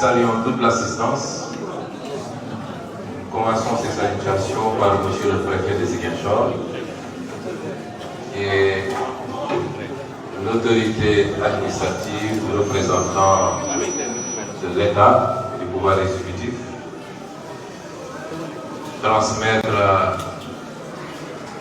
saluons toute l'assistance. Commençons ces salutations par Monsieur le Préfet de Ziguinchor, qui est l'autorité administrative représentant de l'État et du pouvoir exécutif. Transmettre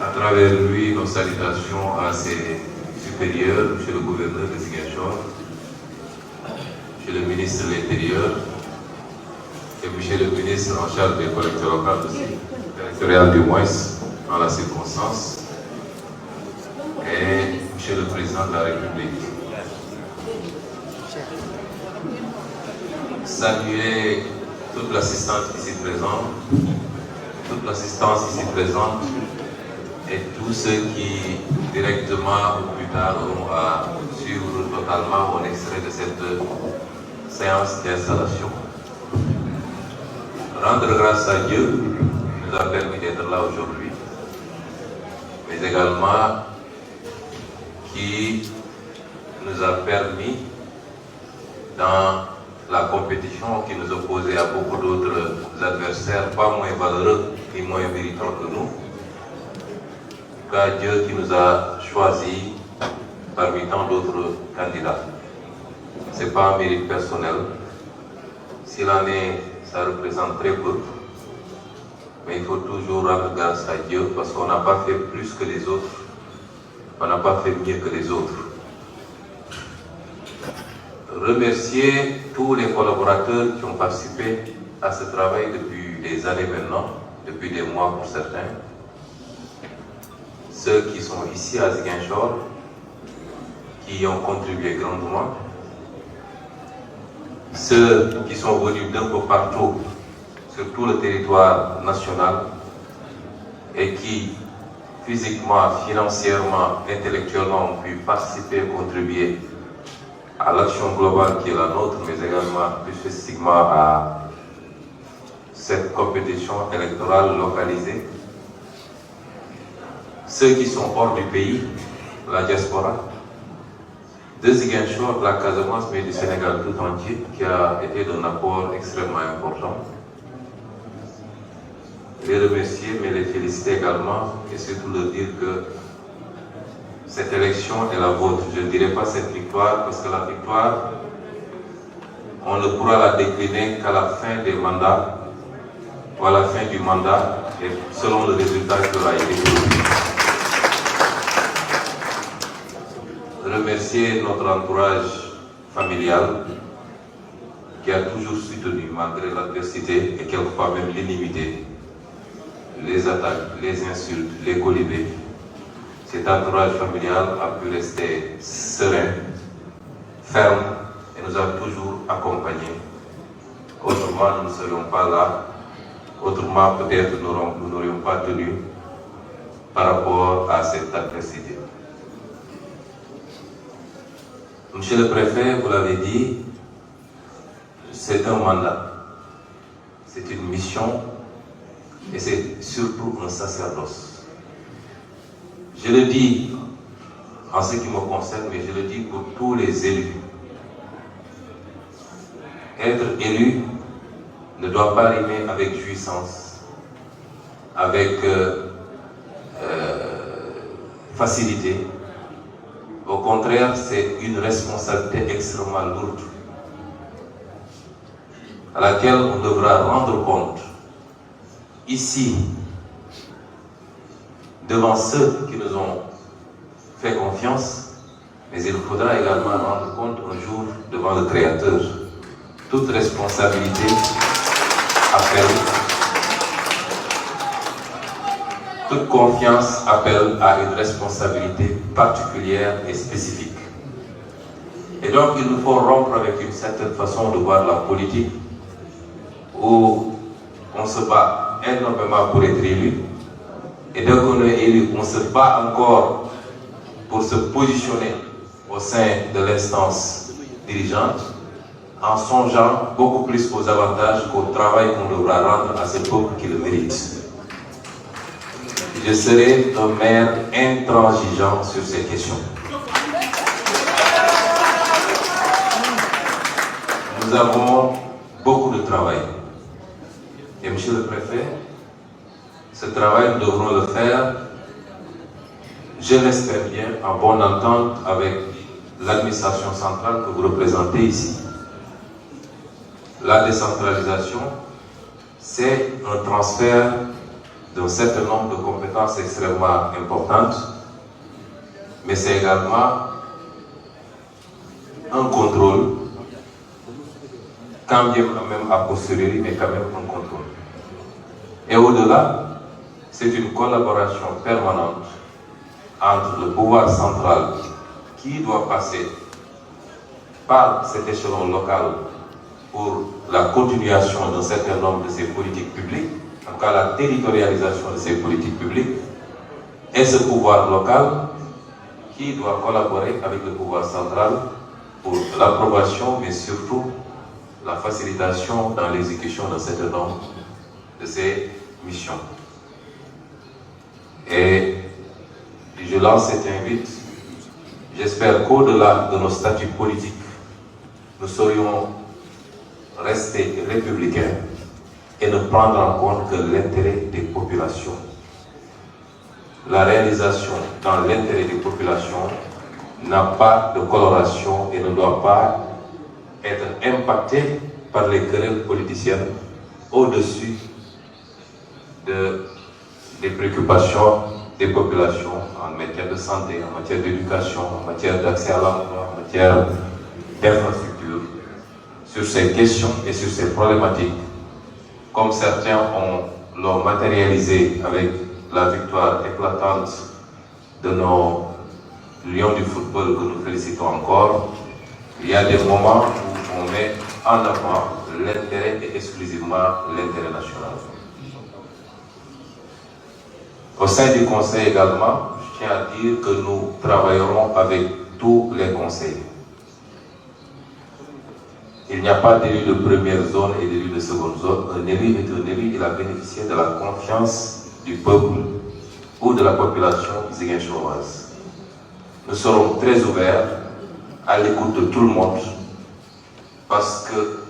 à travers lui nos salutations à ses supérieurs, Monsieur le gouverneur de Ziguinchor, Monsieur le ministre de l'Intérieur et Monsieur le ministre en charge des collectivités locales aussi, territoriales du moins en la circonstance, et Monsieur le Président de la République. Saluer toute l'assistance ici présente, et tous ceux qui directement ou plus tard auront à suivre totalement un extrait de cette séance d'installation. Rendre grâce à Dieu qui nous a permis d'être là aujourd'hui, mais également qui nous a permis, dans la compétition qui nous opposait à beaucoup d'autres adversaires, pas moins valeureux ni moins méritants que nous, qu'à Dieu qui nous a choisis parmi tant d'autres candidats. Ce n'est pas un mérite personnel. S'il en est, ça représente très peu. Mais il faut toujours rendre grâce à Dieu parce qu'on n'a pas fait plus que les autres. On n'a pas fait mieux que les autres. Remercier tous les collaborateurs qui ont participé à ce travail depuis des années maintenant, depuis des mois pour certains. Ceux qui sont ici à Ziguinchor, qui ont contribué grandement. Ceux qui sont venus d'un peu partout, sur tout le territoire national, et qui, physiquement, financièrement, intellectuellement, ont pu participer et contribuer à l'action globale qui est la nôtre, mais également plus spécifiquement à cette compétition électorale localisée. Ceux qui sont hors du pays, la diaspora, de Ziguinchor, de la Casamance, mais du Sénégal tout entier, qui a été d'un apport extrêmement important. Les remercier, mais les féliciter également, et surtout leur dire que cette élection est la vôtre. Je ne dirais pas cette victoire, parce que la victoire, on ne pourra la décliner qu'à la fin des mandats, ou à la fin du mandat, et selon le résultat qui aura été produit. Remercier notre entourage familial qui a toujours soutenu malgré l'adversité et quelquefois même l'inimité, les attaques, les insultes, les colibés. Cet entourage familial a pu rester serein, ferme et nous a toujours accompagnés. Autrement, nous ne serions pas là. Autrement, peut-être nous n'aurions pas tenu par rapport à cette adversité. Monsieur le Préfet, vous l'avez dit, c'est un mandat, c'est une mission et c'est surtout un sacerdoce. Je le dis en ce qui me concerne, mais je le dis pour tous les élus. Être élu ne doit pas rimer avec jouissance, avec facilité. Au contraire, c'est une responsabilité extrêmement lourde à laquelle on devra rendre compte ici, devant ceux qui nous ont fait confiance, mais il faudra également rendre compte un jour devant le Créateur. Toute responsabilité appelle, toute confiance appelle à une responsabilité particulière et spécifique. Et donc il nous faut rompre avec une certaine façon de voir la politique où on se bat énormément pour être élu, et dès qu'on est élu, on se bat encore pour se positionner au sein de l'instance dirigeante, en songeant beaucoup plus aux avantages qu'au travail qu'on devra rendre à ce peuple qui le mérite. Je serai un maire intransigeant sur ces questions. Nous avons beaucoup de travail. Et monsieur le préfet, ce travail, nous devrons le faire, je l'espère bien, en bonne entente avec l'administration centrale que vous représentez ici. La décentralisation, c'est un transfert d'un certain nombre de compétences extrêmement importantes, mais c'est également un contrôle, quand bien même a posteriori, mais quand même un contrôle. Et au-delà, c'est une collaboration permanente entre le pouvoir central qui doit passer par cet échelon local pour la continuation d'un certain nombre de ces politiques publiques, en tout cas la territorialisation de ces politiques publiques, et ce pouvoir local qui doit collaborer avec le pouvoir central pour l'approbation, mais surtout la facilitation dans l'exécution d'un certain nombre de ces missions. Et je lance cette invite. J'espère qu'au-delà de nos statuts politiques, nous saurions rester républicains et ne prendre en compte que l'intérêt des populations. La réalisation dans l'intérêt des populations n'a pas de coloration et ne doit pas être impactée par les querelles politiciennes au-dessus des préoccupations des populations en matière de santé, en matière d'éducation, en matière d'accès à l'emploi, en matière d'infrastructure. Sur ces questions et sur ces problématiques, comme certains l'ont matérialisé avec la victoire éclatante de nos lions du football que nous félicitons encore, il y a des moments où on met en avant l'intérêt et exclusivement l'intérêt national. Au sein du Conseil également, je tiens à dire que nous travaillerons avec tous les conseils. Il n'y a pas d'élu de première zone et d'élu de seconde zone. Un élu est un élu, il a bénéficié de la confiance du peuple ou de la population ziguinchoroise. Nous serons très ouverts à l'écoute de tout le monde parce que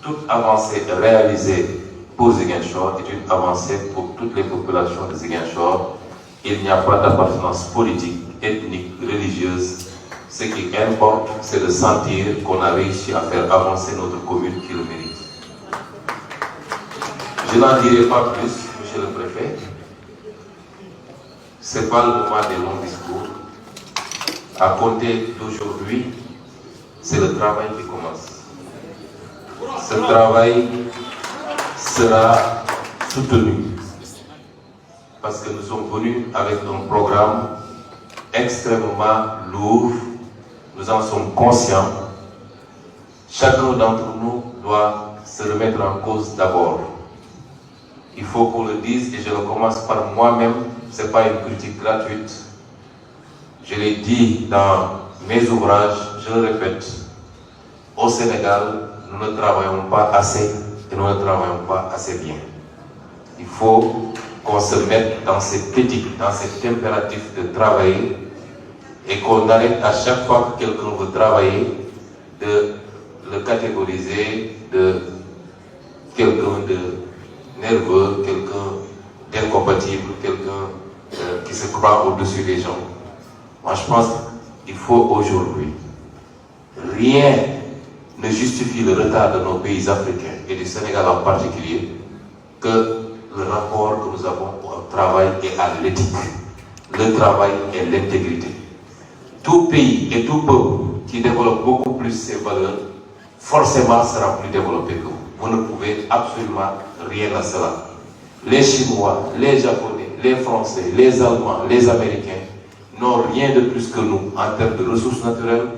toute avancée réalisée pour Ziguinchor est une avancée pour toutes les populations de Ziguinchor. Il n'y a pas d'appartenance politique, ethnique, religieuse. Ce qui importe, c'est de sentir qu'on a réussi à faire avancer notre commune qui le mérite. Je n'en dirai pas plus, monsieur le préfet. Ce n'est pas le moment des longs discours. À compter d'aujourd'hui, c'est le travail qui commence. Ce travail sera soutenu parce que nous sommes venus avec un programme extrêmement lourd. Nous en sommes conscients. Chacun d'entre nous doit se remettre en cause d'abord. Il faut qu'on le dise et je le commence par moi-même. Ce n'est pas une critique gratuite. Je l'ai dit dans mes ouvrages, je le répète. Au Sénégal, nous ne travaillons pas assez et nous ne travaillons pas assez bien. Il faut qu'on se mette dans cette éthique, dans cet impératif de travailler et qu'on arrête à chaque fois que quelqu'un veut travailler de le catégoriser de quelqu'un de nerveux, quelqu'un d'incompatible, quelqu'un qui se croit au-dessus des gens. Moi je pense qu'il faut aujourd'hui, rien ne justifie le retard de nos pays africains et du Sénégal en particulier que le rapport que nous avons au travail et à l'éthique. Le travail et l'intégrité. Tout pays et tout peuple qui développe beaucoup plus ses valeurs, forcément sera plus développé que vous. Vous ne pouvez absolument rien à cela. Les Chinois, les Japonais, les Français, les Allemands, les Américains n'ont rien de plus que nous en termes de ressources naturelles,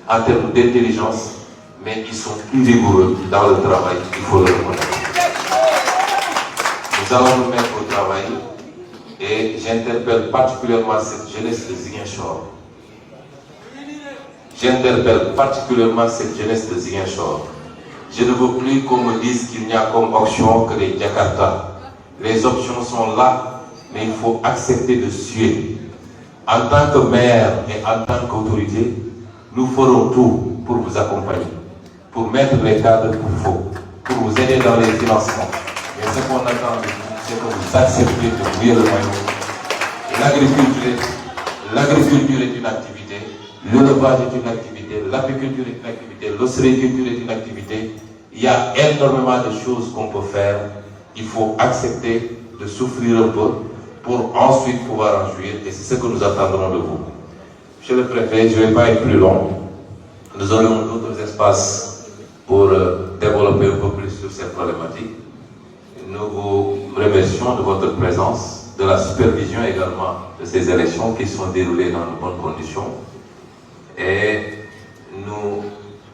en termes d'intelligence, mais ils sont plus rigoureux dans le travail, il faut le reconnaître. Nous allons nous mettre au travail et j'interpelle particulièrement cette jeunesse de Ziguinchor. J'interpelle particulièrement cette jeunesse de Ziguinchor. Je ne veux plus qu'on me dise qu'il n'y a comme option que les Jakarta. Les options sont là, mais il faut accepter de suer. En tant que maire et en tant qu'autorité, nous ferons tout pour vous accompagner, pour mettre les cadres qu'il faut, pour vous aider dans les financements. Mais ce qu'on attend de vous, c'est que vous acceptez de mouiller le maillot. L'agriculture est une activité, l'élevage est une activité, l'apiculture est une activité, l'ostréiculture est une activité. Il y a énormément de choses qu'on peut faire. Il faut accepter de souffrir un peu pour ensuite pouvoir en jouir. Et c'est ce que nous attendrons de vous. Monsieur le préfet, je ne vais pas être plus long. Nous aurons d'autres espaces pour développer un peu plus sur ces problématiques. Nous vous remercions de votre présence, de la supervision également de ces élections qui sont déroulées dans de bonnes conditions. Et nous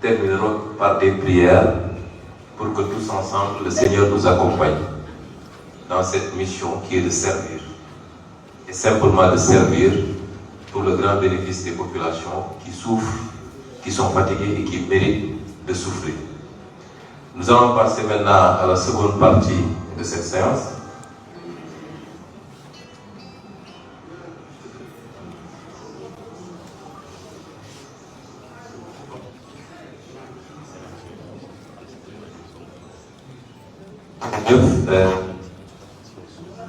terminerons par des prières pour que tous ensemble, le Seigneur nous accompagne dans cette mission qui est de servir. Et simplement de servir pour le grand bénéfice des populations qui souffrent, qui sont fatiguées et qui méritent de souffrir. Nous allons passer maintenant à la seconde partie de cette séance.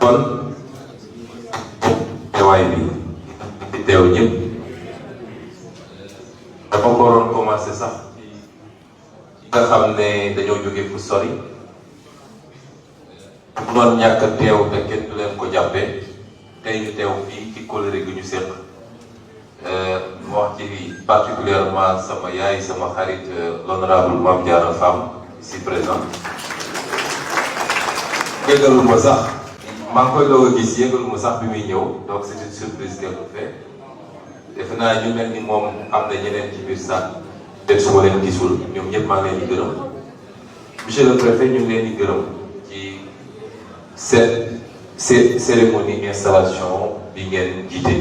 kon teewaay bi teew ñëpp dafa ko waroon commencé sax nga xam ne dañoo jóge fu sori bu doon ñàkk a teew te kenn du leen ko jàppee tey ñu teew fii ci kóllëre gi ñu séq wax ci particulièrement sama yaay sama xarit l'honorable Mame Diarra Fam ici présent yëgaluma sax maa ngi koy doog a gis yëgaluma sax bi muy ñëw donc c'est une surprise qu'elle nous fait defe naa ñu mel ni moom am na ñeneen ci biir sax peut-être su ma leen gisul ñoom ñëpp maa ngi leen di gërëm monsieur le préfet ñu ngi leen di gërëm ci cette cérémonie installation bi ngeen jiite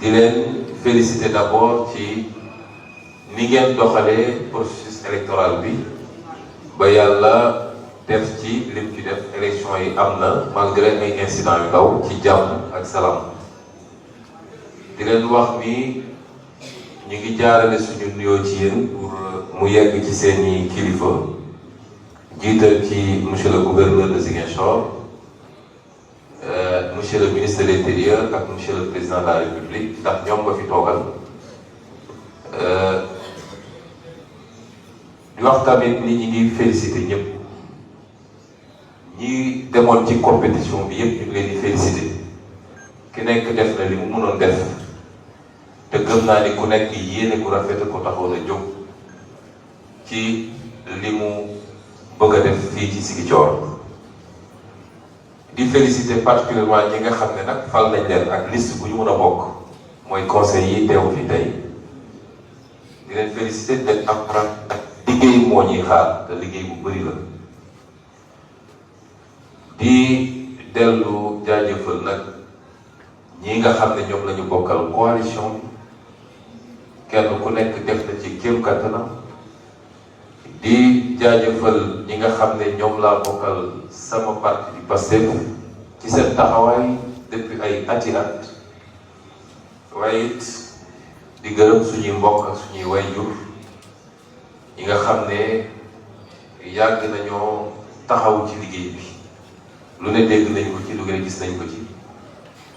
di leen féliciter d'abord ci ni ngeen doxalee processus électoral bi ba yàlla def ci lim ci def élection yi am na malgré ay incidents yu ndaw ci jàmm ak salaam di leen wax ni ñu ngi jaarale suñu nuyoo ci yéen pour mu yegg ci seeni kilifa jiital ci monsieur le gouverneur de Ziguinchor monsieur le ministre de l'Intérieur ak monsieur le président de la République ndax ñoom nga fi toogal di wax tamit ni ñi ngi féliciter ñëpp ñi demoon ci compétition bi yëpp ñu ngi leen di féliciter ki nekk def na li mu mënoon def te gëm naa ni ku nekk yéene ku rafet ko taxoon a jóg ci li mu bëgg a def fii ci Ziguinchor di féliciter particulièrement ñi nga xam ne nag fal nañ leen ak liste bu ñu mën a bokk mooy conseil yi teew fi tey di leen féliciter te am liggéey moo ñuy xaar te liggéey bu bëri la di dellu jaajëfal nag ñi nga xam ne ñoom la ñu bokkal coalition bi kenn ku nekk def na ci kéem kattanam di jaajëfal ñi nga xam ne ñoom laa bokkal sama parti di Pastef ci seen taxawaay depuis ay ati at waaye it di gërëm suñuy mbokk ak suñuy wayjur ñi nga xam ne yàgg nañoo taxaw ci liggéey bi lu ne dégg nañ ko ci lu ne gis nañ ko ci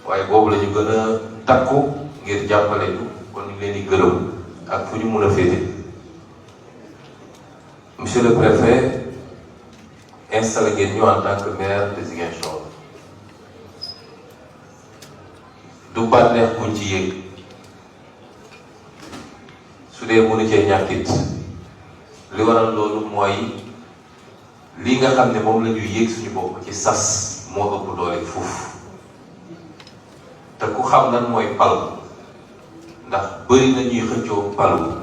waaye boobu la ñu gën a takku ngir jàppale ñu kon ñu leen di gërëm ak fu ñu mun a féete. Monsieur le préfet installé ngeen ñu en tant que maire de Ziguinchor du bànneex kuñ ci yéeg su dee mënu cee ñàkkit li waral loolu mooy lii nga xam ne moom la ñuy yéeg suñu bopp ci sas moo ëpp doole fuuf te ku xam lan mooy pal ndax bëri na ñuy xëccoo palu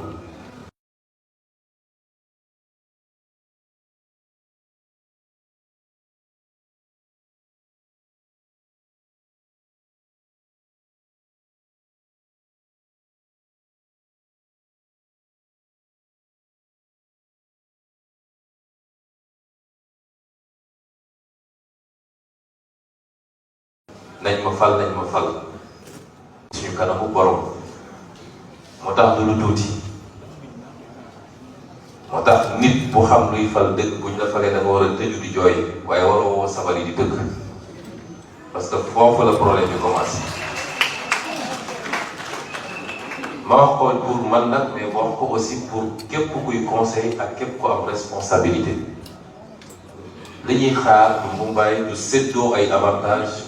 nañ ma fal suñu kanamu borom moo tax du lu tuuti moo tax nit bu xam luy fal dëgg buñ la falee da nga war a tëju di jooy waaye waroo woo sabar yi di tëgg parce que foofu la problème bi commencé. ma wax ko pour man nag mais ma wax ko aussi pour képp kuy conseil ak képp ku am responsabilité li ñuy xaar du Mumbai du séddoo ay avantage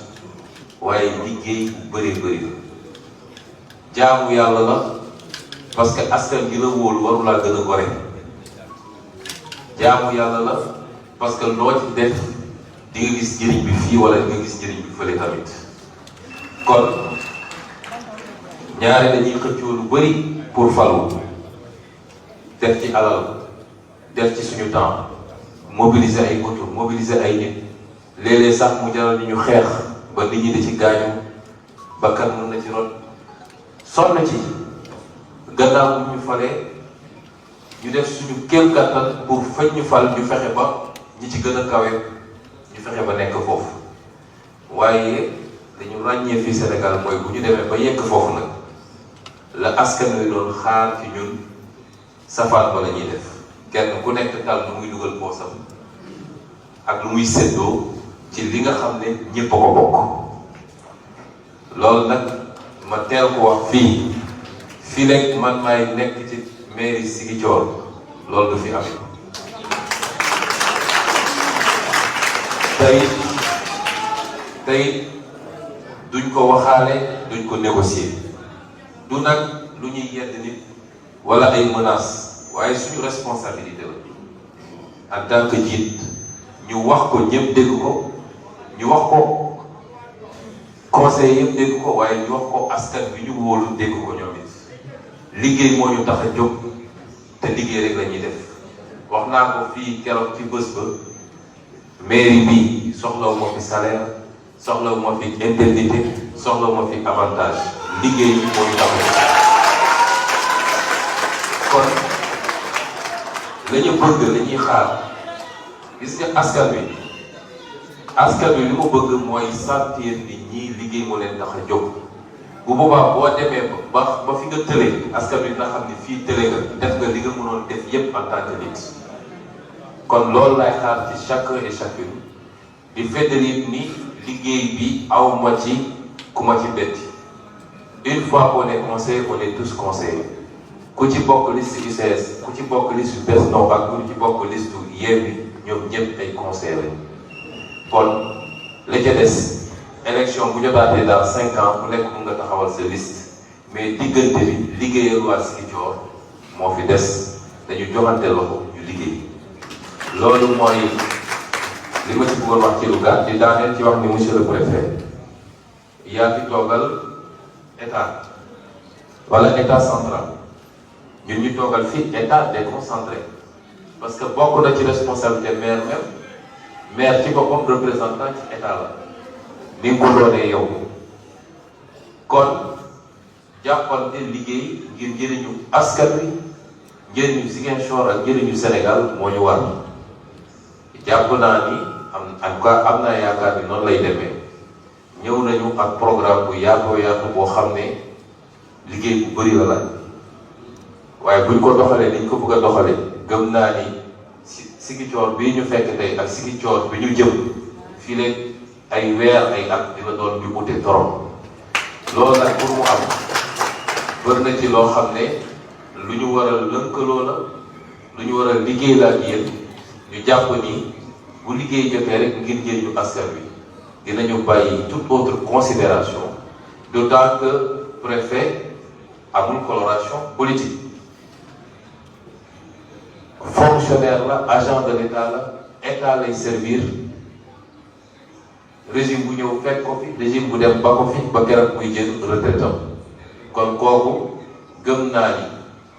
waaye liggéey bu bëree bëri la jaamu yàlla la parce que askan gi la wóolu waru laa gën a gore jaamu yàlla la parce que loo ci def di nga gis njëriñ bi fii wala di nga gis njëriñ bi fële tamit kon ñaare dañuy xëccoo lu bëri pour falu def ci alal def ci suñu temps mobiliser ay auto mobiliser ay nit léeg-léeg sax mu jaral ni ñu xeex ba nit ñi di ci gaañu bakkan mën na ci rot sonn ci gannaaw bu ñu falee ñu def suñu kéem kattan pour fañ ñu fal ñu fexe ba ñi ci gën a kawe ñu fexe ba nekk foofu waaye dañu ràññee fii Sénégal mooy bu ñu demee ba yegg foofu nag la askan wi doon xaar ci ñun safaan ba la ñuy def kenn ku nekk tal lu muy dugal poosam ak lu muy séddoo ci li nga xam ne ñëpp a ko bokk loolu nag ma teel ko wax fii rek man maay nekk ci mairie Ziguinchor loolu du fi amee tey duñ ko waxaale duñ ko négocier du nag lu ñuy yedd nit wala ay menaces waaye suñu responsabilité la en tant que njiit ñu wax ko ñëpp dégg ko ñu wax ko conseil yëpp dégg ko waaye ñu wax ko askan bi ñu wóolu dégg ko ñoom it liggéey moo ñu tax a jóg te liggéey rek la ñuy def wax naa ko fii keroog ci bés ba mairie bi soxlawu ma fi salaire soxlawu ma fi indemnité soxlawu ma fi avantage liggéey moo ñu tax a kon la ñu bëgg la ñuy xaar gis nga askan wi li mu bëgg mooy sentir ni ñii liggéey moo leen tax a jóg bu boobaa boo demee ba fi nga tëlee askan wi dina xam ni fii tëlee nga def nga li nga mënoon def yépp en tant que nit kon loolu lay xaar ci chacun et chacune di feddali ni liggéey bi aw ma ci ku ma ci betti une fois qu'on est conseillé on est tous conseillés ku ci bokk liste UCS ku ci bokk liste Benno ak ku ci bokk liste Yewwi ñoom ñëpp ay conseillers lañ kon la ca des élection bu jotaatee dans 5 ans ku nekk mun nga taxawal sa liste mais diggante bi liggéeyal waa Ziguinchor moo fi des dañu joxante loxo ñu liggéey loolu mooy li ma ci bëggoon wax ci lu gàtt di daaneel ci wax ni monsieur le préfet yaa fi toogal état wala état central ñun ñu toogal fii état déconcentré parce que bokk na ci responsabilité maire ci boppam représentant ci état la ni nga ko doonee yow kon jàppante liggéey ngir njëriñu askan wi njëriñu Ziguinchor ak njëriñu Sénégal moo ñu war jàpp naa ni en tout cas am naa yaakaar ni noonu lay demee ñëw nañu ak programme bu yaatu boo xam ne liggéey bu bëri la laaj waaye buñ ko doxalee niñ ko bëgg a doxalee gëm naa ni Ziguinchor bii ñu fekk tey ak Ziguinchor bi ñu jëm fii léegi ay weer ay at dina doon ñu ute trop loolu nag pour mu am bëri na ci loo xam ne lu ñu war a lënkaloo la lu ñu war a liggéey la ak yéen ñu jàpp ni bu liggéey jotee rek ngir njëriñu askan wi dinañu bàyyi toute autre considération d'autant que préfet amul coloration politique fonctionnaire la agent de l'état la état lay servir régime bu ñëw fekk ko fi régime bu dem ba ko fi ba keroog muy jël retraitam kon kooku gëm naa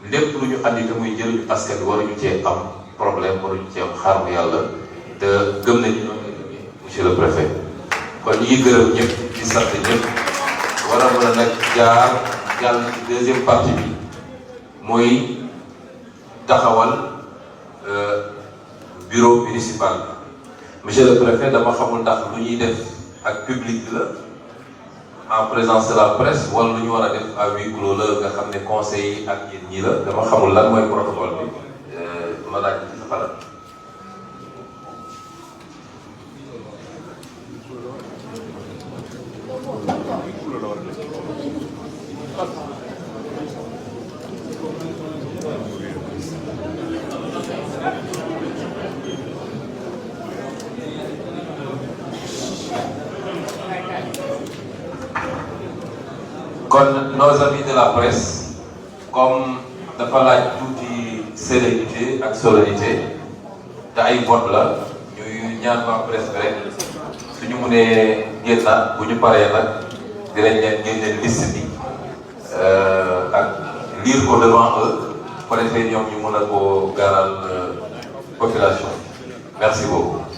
ni lépp lu ñu andi te muy njëriñu askan wi waruñu cee am problème waruñu cee am xaar mu yàlla te gëm nañu noonu lay demee monsieur le préfet kon ñu ngi gërëm ñëpp di sant ñëpp war a mën a nag jàll ci deuxième partie bi mooy taxawal bureau municipal monsieur le préfet dama xamul ndax lu ñuy def ak public bi la en présence de la presse wala lu ñu war a def à huis clos la nga xam ne conseil yi ak yéen ñii la dama xamul lan mooy protocole bi ma laaj ci sa xalaat. Kon nos amis de la presse, comme dafa laaj tuuti sérénité ak solennité te ay vote la ñuy ñaan waa presse bi rek suñu mënee génnaat bu ñu paree nag dinañ leen génne liste bi ak lire ko devant eux pour defee ñoom ñu mën a ko gaaral population. Merci beaucoup.